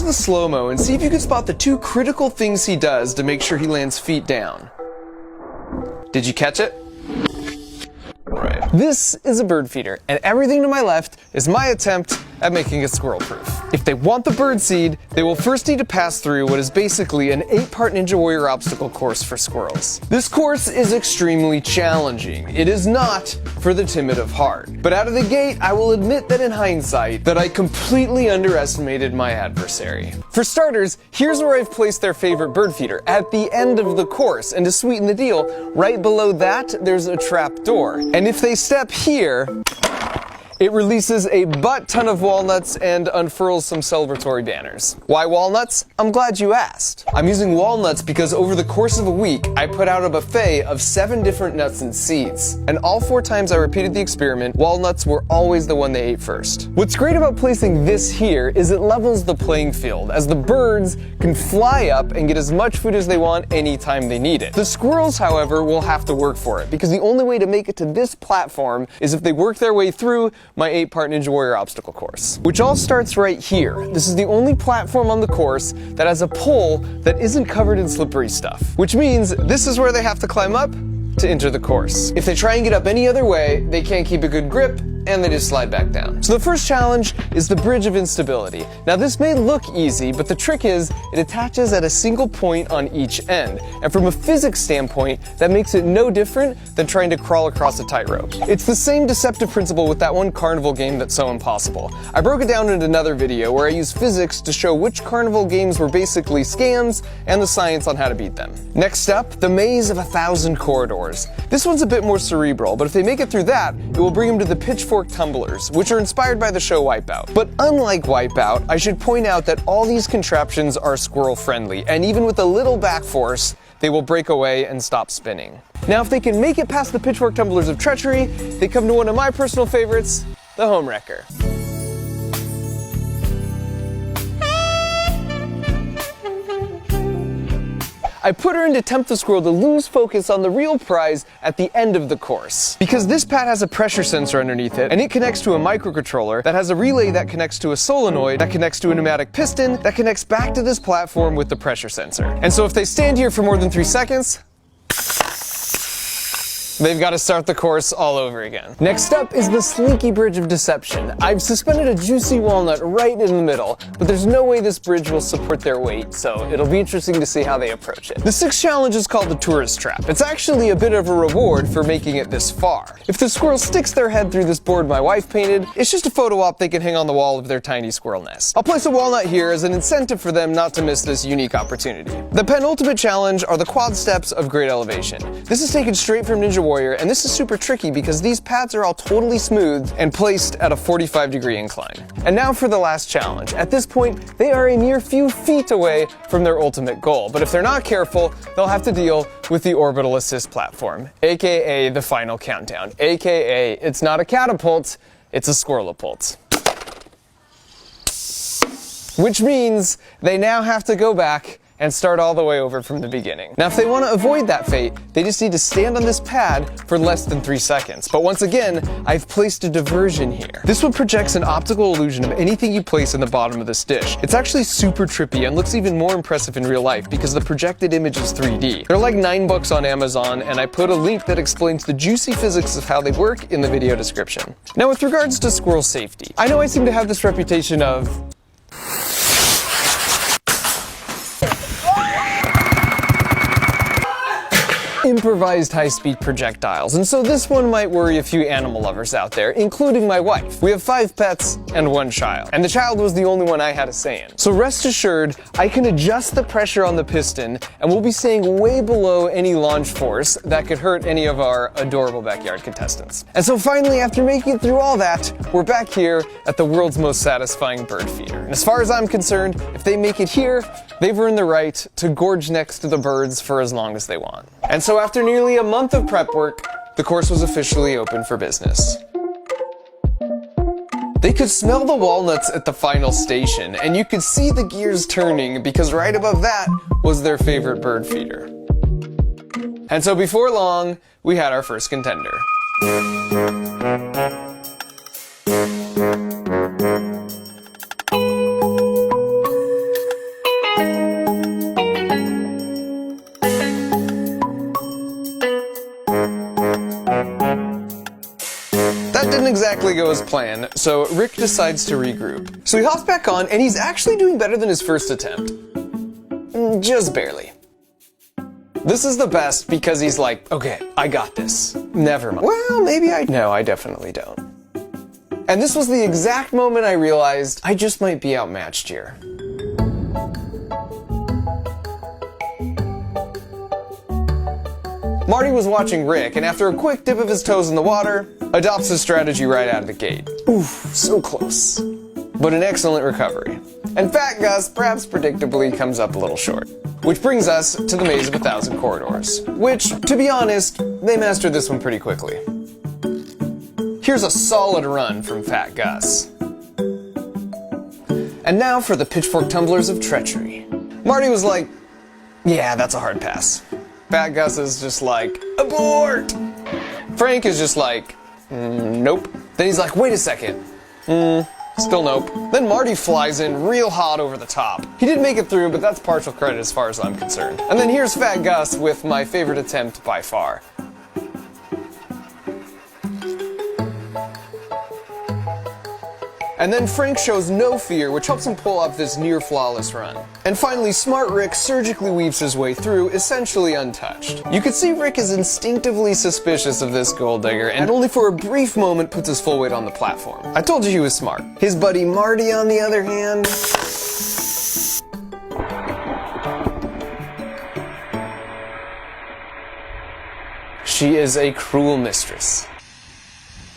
the slow-mo and see if you can spot the two critical things he does to make sure he lands feet down. Did you catch it? Right. This is a bird feeder, and everything to my left is my attempt at making it squirrel-proof. If they want the bird seed, they will first need to pass through what is basically an 8-part Ninja Warrior obstacle course for squirrels. This course is extremely challenging. It is not for the timid of heart. But out of the gate, I will admit that in hindsight, that I completely underestimated my adversary. For starters, here's where I've placed their favorite bird feeder, at the end of the course. And to sweeten the deal, right below that, there's a trap door. And if they step here, it releases a butt ton of walnuts and unfurls some celebratory banners. Why walnuts? I'm glad you asked. I'm using walnuts because over the course of a week, I put out a buffet of 7 different nuts and seeds. And all 4 times I repeated the experiment, walnuts were always the one they ate first. What's great about placing this here is it levels the playing field, as the birds can fly up and get as much food as they want anytime they need it. The squirrels, however, will have to work for it, because the only way to make it to this platform is if they work their way through my 8-part Ninja Warrior obstacle course, which all starts right here. This is the only platform on the course that has a pole that isn't covered in slippery stuff, which means this is where they have to climb up to enter the course. If they try and get up any other way, they can't keep a good grip, and they just slide back down. So the first challenge is the bridge of instability. Now this may look easy, but the trick is it attaches at a single point on each end. And from a physics standpoint, that makes it no different than trying to crawl across a tightrope. It's the same deceptive principle with that one carnival game that's so impossible. I broke it down in another video where I used physics to show which carnival games were basically scams and the science on how to beat them. Next up, the maze of 1,000 corridors. This one's a bit more cerebral, but if they make it through that, it will bring them to the pitchfork tumblers, which are inspired by the show Wipeout. But unlike Wipeout, I should point out that all these contraptions are squirrel friendly, and even with a little back force, they will break away and stop spinning. Now if they can make it past the pitchfork tumblers of treachery, they come to one of my personal favorites, the home wrecker. I put her in to tempt the squirrel to lose focus on the real prize at the end of the course. Because this pad has a pressure sensor underneath it, and it connects to a microcontroller that has a relay that connects to a solenoid, that connects to a pneumatic piston, that connects back to this platform with the pressure sensor. And so if they stand here for more than 3 seconds, they've got to start the course all over again. Next up is the slinky bridge of deception. I've suspended a juicy walnut right in the middle, but there's no way this bridge will support their weight, so it'll be interesting to see how they approach it. The 6th challenge is called the tourist trap. It's actually a bit of a reward for making it this far. If the squirrel sticks their head through this board my wife painted, it's just a photo op they can hang on the wall of their tiny squirrel nest. I'll place a walnut here as an incentive for them not to miss this unique opportunity. The penultimate challenge are the quad steps of great elevation. This is taken straight from Ninja Warrior, and this is super tricky because these pads are all totally smooth and placed at a 45-degree incline. And now for the last challenge. At this point, they are a mere few feet away from their ultimate goal, but if they're not careful, they'll have to deal with the orbital assist platform, aka the final countdown, aka it's not a catapult, it's a squirrelapult. Which means they now have to go back and start all the way over from the beginning. Now if they want to avoid that fate, they just need to stand on this pad for less than 3 seconds. But once again, I've placed a diversion here. This one projects an optical illusion of anything you place in the bottom of this dish. It's actually super trippy and looks even more impressive in real life because the projected image is 3D. They're like $9 on Amazon, and I put a link that explains the juicy physics of how they work in the video description. Now with regards to squirrel safety, I know I seem to have this reputation of improvised high-speed projectiles, and so this one might worry a few animal lovers out there, including my wife. We have 5 pets and 1 child, and the child was the only one I had a say in. So rest assured, I can adjust the pressure on the piston, and we'll be staying way below any launch force that could hurt any of our adorable backyard contestants. And so finally, after making it through all that, we're back here at the world's most satisfying bird feeder. And as far as I'm concerned, if they make it here, they've earned the right to gorge next to the birds for as long as they want. And so after nearly a month of prep work, the course was officially open for business. They could smell the walnuts at the final station, and you could see the gears turning because right above that was their favorite bird feeder. And so before long, we had our first contender. exactly go as planned, so Rick decides to regroup. So he hops back on, and he's actually doing better than his first attempt. Just barely. This is the best because he's like, okay, I got this. Never mind. Well, maybe no, I definitely don't. And this was the exact moment I realized I just might be outmatched here. Marty was watching Rick, and after a quick dip of his toes in the water, adopts his strategy right out of the gate. Oof, so close. But an excellent recovery. And Fat Gus, perhaps predictably, comes up a little short. Which brings us to the Maze of 1,000 Corridors, which, to be honest, they mastered this one pretty quickly. Here's a solid run from Fat Gus. And now for the pitchfork tumblers of treachery. Marty was like, yeah, that's a hard pass. Fat Gus is just like, abort! Frank is just like, nope. Then he's like, wait a second. Still nope. Then Marty flies in real hot over the top. He did make it through, but that's partial credit as far as I'm concerned. And then here's Fat Gus with my favorite attempt by far. And then Frank shows no fear, which helps him pull off this near-flawless run. And finally, Smart Rick surgically weaves his way through, essentially untouched. You can see Rick is instinctively suspicious of this gold digger, and only for a brief moment puts his full weight on the platform. I told you he was smart. His buddy Marty, on the other hand... she is a cruel mistress.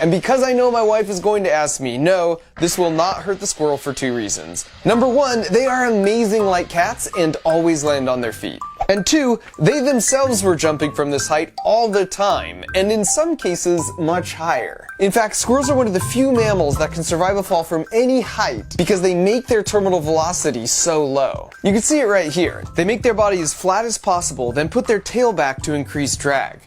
And because I know my wife is going to ask me, no, this will not hurt the squirrel for 2 reasons. Number 1, they are amazing like cats and always land on their feet. And 2, they themselves were jumping from this height all the time, and in some cases, much higher. In fact, squirrels are one of the few mammals that can survive a fall from any height because they make their terminal velocity so low. You can see it right here. They make their body as flat as possible, then put their tail back to increase drag.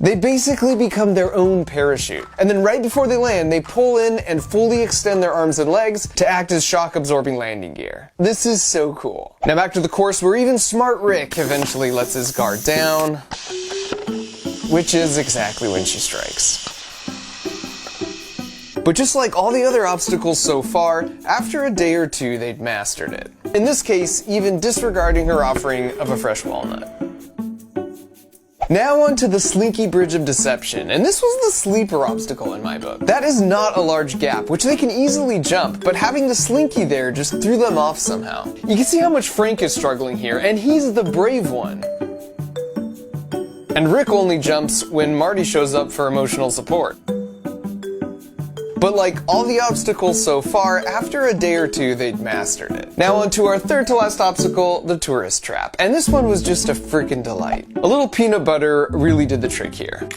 They basically become their own parachute. And then right before they land, they pull in and fully extend their arms and legs to act as shock-absorbing landing gear. This is so cool. Now back to the course where even Smart Rick eventually lets his guard down, which is exactly when she strikes. But just like all the other obstacles so far, after a day or 2, they'd mastered it. In this case, even disregarding her offering of a fresh walnut. Now on to the Slinky Bridge of Deception, and this was the sleeper obstacle in my book. That is not a large gap, which they can easily jump, but having the Slinky there just threw them off somehow. You can see how much Frank is struggling here, and he's the brave one. And Rick only jumps when Marty shows up for emotional support. But like all the obstacles so far, after a day or 2, they'd mastered it. Now on to our third to last obstacle, the tourist trap. And this one was just a freaking delight. A little peanut butter really did the trick here.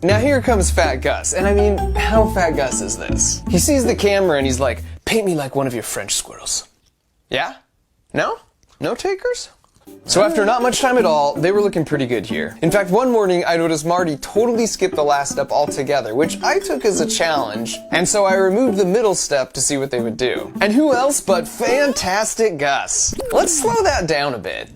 Now here comes Fat Gus, and I mean, how Fat Gus is this? He sees the camera and he's like, paint me like one of your French squirrels. Yeah? No? No takers? So after not much time at all, they were looking pretty good here. In fact, one morning I noticed Marty totally skipped the last step altogether, which I took as a challenge, and so I removed the middle step to see what they would do. And who else but Fantastic Gus? Let's slow that down a bit.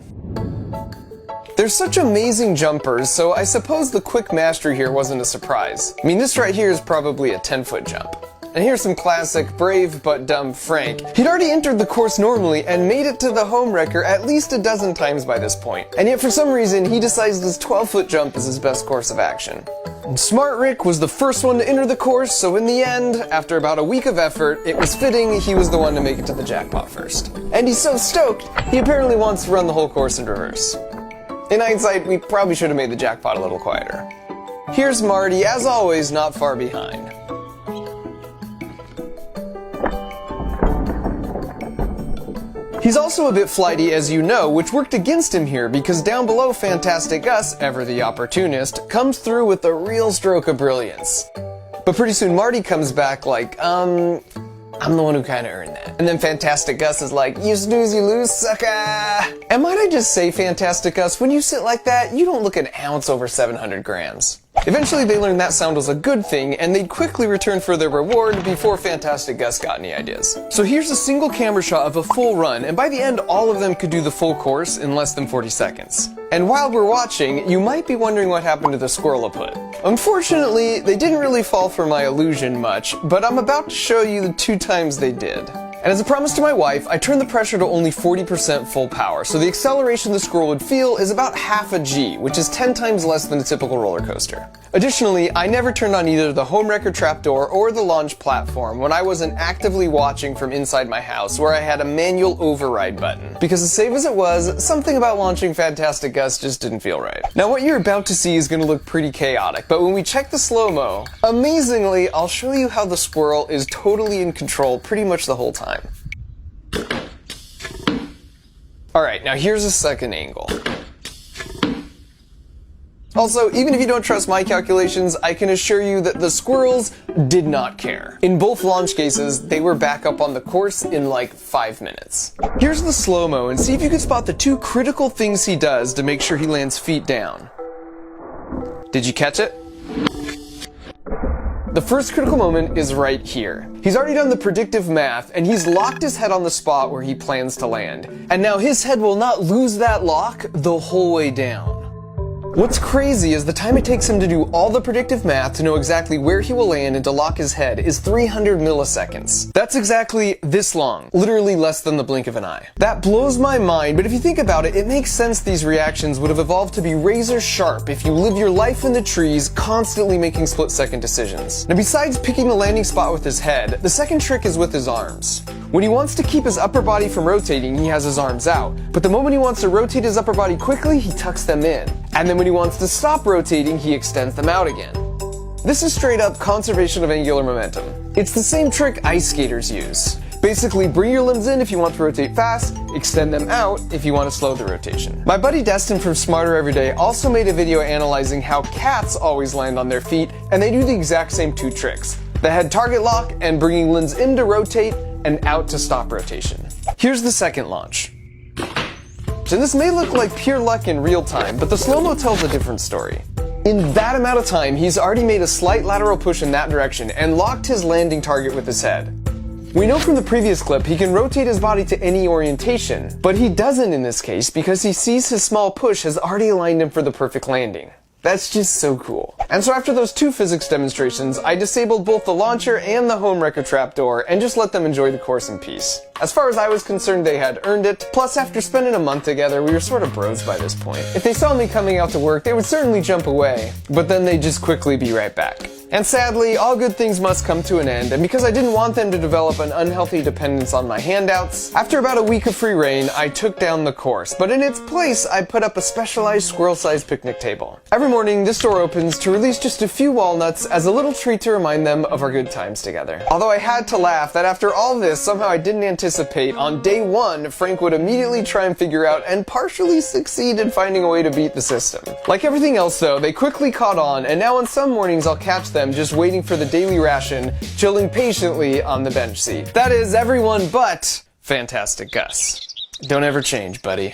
They're such amazing jumpers, so I suppose the quick mastery here wasn't a surprise. I mean, this right here is probably a 10-foot jump. And here's some classic brave but dumb Frank. He'd already entered the course normally and made it to the home wrecker at least a dozen times by this point. And yet for some reason, he decides this 12-foot jump is his best course of action. And Smart Rick was the first one to enter the course, so in the end, after about a week of effort, it was fitting he was the one to make it to the jackpot first. And he's so stoked, he apparently wants to run the whole course in reverse. In hindsight, we probably should have made the jackpot a little quieter. Here's Marty, as always, not far behind. He's also a bit flighty, as you know, which worked against him here because down below Fantastic Gus, ever the opportunist, comes through with a real stroke of brilliance. But pretty soon Marty comes back like, I'm the one who kind of earned that. And then Fantastic Gus is like, you snooze, you lose, sucker. And might I just say, Fantastic Gus, when you sit like that, you don't look an ounce over 700 grams. Eventually they learned that sound was a good thing, and they'd quickly return for their reward before Fantastic Gus got any ideas. So here's a single camera shot of a full run, and by the end all of them could do the full course in less than 40 seconds. And while we're watching, you might be wondering what happened to the squirrel put. Unfortunately, they didn't really fall for my illusion much, but I'm about to show you the 2 times they did. And as a promise to my wife, I turned the pressure to only 40% full power, so the acceleration the squirrel would feel is about half a G, which is 10 times less than a typical roller coaster. Additionally, I never turned on either the home wrecker trapdoor or the launch platform when I wasn't actively watching from inside my house where I had a manual override button. Because as safe as it was, something about launching Fantastic Gus just didn't feel right. Now what you're about to see is going to look pretty chaotic, but when we check the slow-mo, amazingly, I'll show you how the squirrel is totally in control pretty much the whole time. Alright, now here's a second angle. Also, even if you don't trust my calculations, I can assure you that the squirrels did not care. In both launch cases, they were back up on the course in like 5 minutes. Here's the slow-mo, and see if you can spot the 2 critical things he does to make sure he lands feet down. Did you catch it? The first critical moment is right here. He's already done the predictive math, and he's locked his head on the spot where he plans to land. And now his head will not lose that lock the whole way down. What's crazy is the time it takes him to do all the predictive math to know exactly where he will land and to lock his head is 300 milliseconds. That's exactly this long, literally less than the blink of an eye. That blows my mind, but if you think about it, it makes sense these reactions would have evolved to be razor sharp if you live your life in the trees, constantly making split-second decisions. Now besides picking the landing spot with his head, the second trick is with his arms. When he wants to keep his upper body from rotating, he has his arms out. But the moment he wants to rotate his upper body quickly, he tucks them in. And then when he wants to stop rotating, he extends them out again. This is straight up conservation of angular momentum. It's the same trick ice skaters use. Basically, bring your limbs in if you want to rotate fast, extend them out if you want to slow the rotation. My buddy Destin from Smarter Everyday also made a video analyzing how cats always land on their feet, and they do the exact same 2 tricks. The head target lock and bringing limbs in to rotate and out to stop rotation. Here's the second launch. And this may look like pure luck in real time, but the slow-mo tells a different story. In that amount of time, he's already made a slight lateral push in that direction and locked his landing target with his head. We know from the previous clip he can rotate his body to any orientation, but he doesn't in this case because he sees his small push has already aligned him for the perfect landing. That's just so cool. And so after those 2 physics demonstrations, I disabled both the launcher and the home wrecker trapdoor and just let them enjoy the course in peace. As far as I was concerned, they had earned it. Plus, after spending a month together, we were sort of bros by this point. If they saw me coming out to work, they would certainly jump away, but then they'd just quickly be right back. And sadly, all good things must come to an end, and because I didn't want them to develop an unhealthy dependence on my handouts, after about a week of free reign, I took down the course, but in its place, I put up a specialized squirrel-sized picnic table. Every morning, this door opens to release just a few walnuts as a little treat to remind them of our good times together. Although I had to laugh that after all this, somehow I didn't anticipate on day 1, Frank would immediately try and figure out and partially succeed in finding a way to beat the system. Like everything else though, they quickly caught on, and now on some mornings I'll catch them just waiting for the daily ration, chilling patiently on the bench seat. That is everyone but Fantastic Gus. Don't ever change, buddy.